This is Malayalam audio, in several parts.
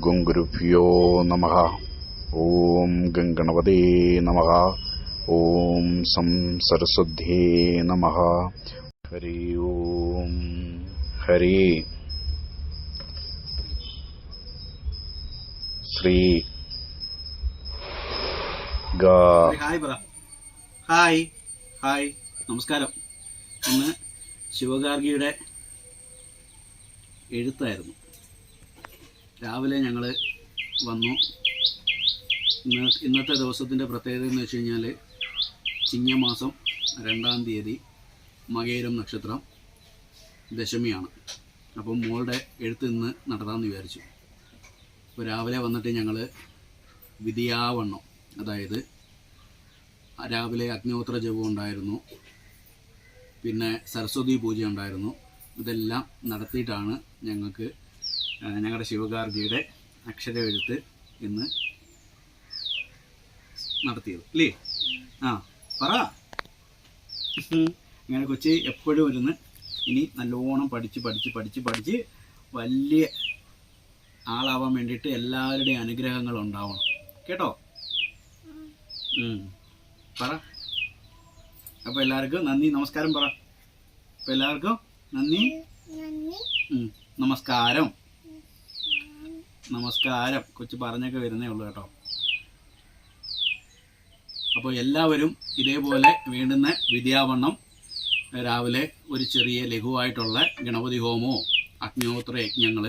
ഗുരുഭ്യോ നമഃ. ഓം ഗംഗണപതേ നമഃ. ഓം സം സരസ്വത്യേ നമഃ. ഹരി ഓം. ഹരി ശ്രീ ഹായ് നമസ്കാരം. ഇന്ന് ശിവഗാർഗിയുടെ എഴുത്തായിരുന്നു. രാവിലെ ഞങ്ങൾ വന്നു. ഇന്നത്തെ ദിവസത്തിൻ്റെ പ്രത്യേകത എന്ന് വെച്ച് കഴിഞ്ഞാൽ ചിങ്ങമാസം 2-ാം തീയതി മകയിരം നക്ഷത്രം ദശമിയാണ്. അപ്പം മോളുടെ എഴുത്ത് ഇന്ന് നടത്താമെന്ന് വിചാരിച്ചു. അപ്പോൾ രാവിലെ വന്നിട്ട് ഞങ്ങൾ വിധിയാവണ്ണം, അതായത് രാവിലെ അഗ്നിഹോത്ര ജപം ഉണ്ടായിരുന്നു, പിന്നെ സരസ്വതി പൂജ ഉണ്ടായിരുന്നു. ഇതെല്ലാം നടത്തിയിട്ടാണ് ഞങ്ങളുടെ ശിവഗാർഗിയുടെ അക്ഷര എഴുത്ത് ഇന്ന് നടത്തിയത് അല്ലേ? പറ. അങ്ങനെ കൊച്ചി എപ്പോഴും ഇരുന്ന് ഇനി നല്ലോണം പഠിച്ച് വലിയ ആളാവാൻ വേണ്ടിയിട്ട് എല്ലാവരുടെയും അനുഗ്രഹങ്ങൾ ഉണ്ടാവണം കേട്ടോ. പറ. അപ്പോൾ എല്ലാവർക്കും നന്ദി നമസ്കാരം പറ. അപ്പോൾ എല്ലാവർക്കും നന്ദി നമസ്കാരം. കൊച്ചു പറഞ്ഞൊക്കെ വരുന്നേ ഉള്ളൂ കേട്ടോ. അപ്പോൾ എല്ലാവരും ഇതേപോലെ വേണ്ടുന്ന വിദ്യാവണ്ണം രാവിലെ ഒരു ചെറിയ ലഘുവായിട്ടുള്ള ഗണപതി ഹോമോ അഗ്നിഹോത്ര യജ്ഞങ്ങൾ,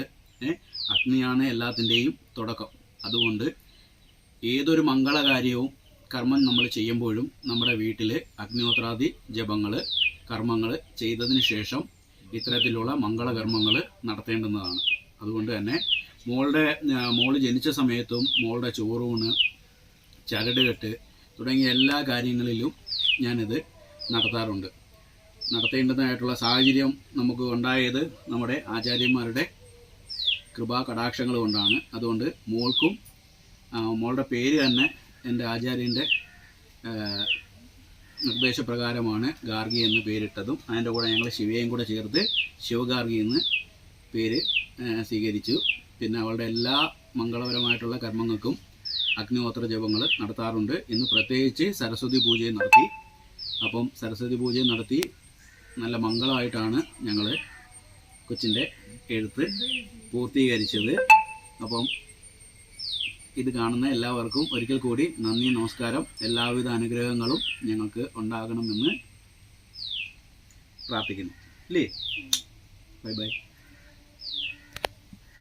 അഗ്നിയാണ് എല്ലാത്തിൻ്റെയും തുടക്കം. അതുകൊണ്ട് ഏതൊരു മംഗളകാര്യവും കർമ്മം നമ്മൾ ചെയ്യുമ്പോഴും നമ്മുടെ വീട്ടിൽ അഗ്നിഹോത്രാദി ജപങ്ങൾ കർമ്മങ്ങൾ ചെയ്തതിന് ശേഷം ഇത്തരത്തിലുള്ള മംഗളകർമ്മങ്ങൾ നടത്തേണ്ടുന്നതാണ്. അതുകൊണ്ട് തന്നെ മോള് ജനിച്ച സമയത്തും മോളുടെ ചോറൂണ്, ചരടുകെട്ട് തുടങ്ങിയ എല്ലാ കാര്യങ്ങളിലും ഞാനിത് നടത്താറുണ്ട്. നടത്തേണ്ടതായിട്ടുള്ള സാഹചര്യം നമുക്ക് ഉണ്ടായത് നമ്മുടെ ആചാര്യന്മാരുടെ കൃപാ കടാക്ഷങ്ങൾ കൊണ്ടാണ്. അതുകൊണ്ട് മോൾക്കും മോളുടെ പേര് തന്നെ എൻ്റെ ആചാര്യൻ്റെ നിർദ്ദേശപ്രകാരമാണ് ഗാർഗി എന്ന് പേരിട്ടതും. അതിൻ്റെ കൂടെ ഞങ്ങൾ ശിവയെയും കൂടെ ചേർത്ത് ശിവഗാർഗി എന്ന് പേര് സ്വീകരിച്ചു. പിന്നെ അവളുടെ എല്ലാ മംഗളപരമായിട്ടുള്ള കർമ്മങ്ങൾക്കും അഗ്നിഹോത്ര ജപങ്ങൾ നടത്താറുണ്ട്. ഇന്ന് പ്രത്യേകിച്ച് സരസ്വതി പൂജയും നടത്തി. അപ്പം സരസ്വതി പൂജയും നടത്തി നല്ല മംഗളമായിട്ടാണ് ഞങ്ങൾ കൊച്ചിൻ്റെ എഴുത്ത് പൂർത്തീകരിച്ചത്. അപ്പം ഇത് കാണുന്ന എല്ലാവർക്കും ഒരിക്കൽ കൂടി നന്ദി നമസ്കാരം. എല്ലാവിധ അനുഗ്രഹങ്ങളും ഞങ്ങൾക്ക് ഉണ്ടാകണമെന്ന് പ്രാർത്ഥിക്കുന്നു. അല്ലേ? Bye bye.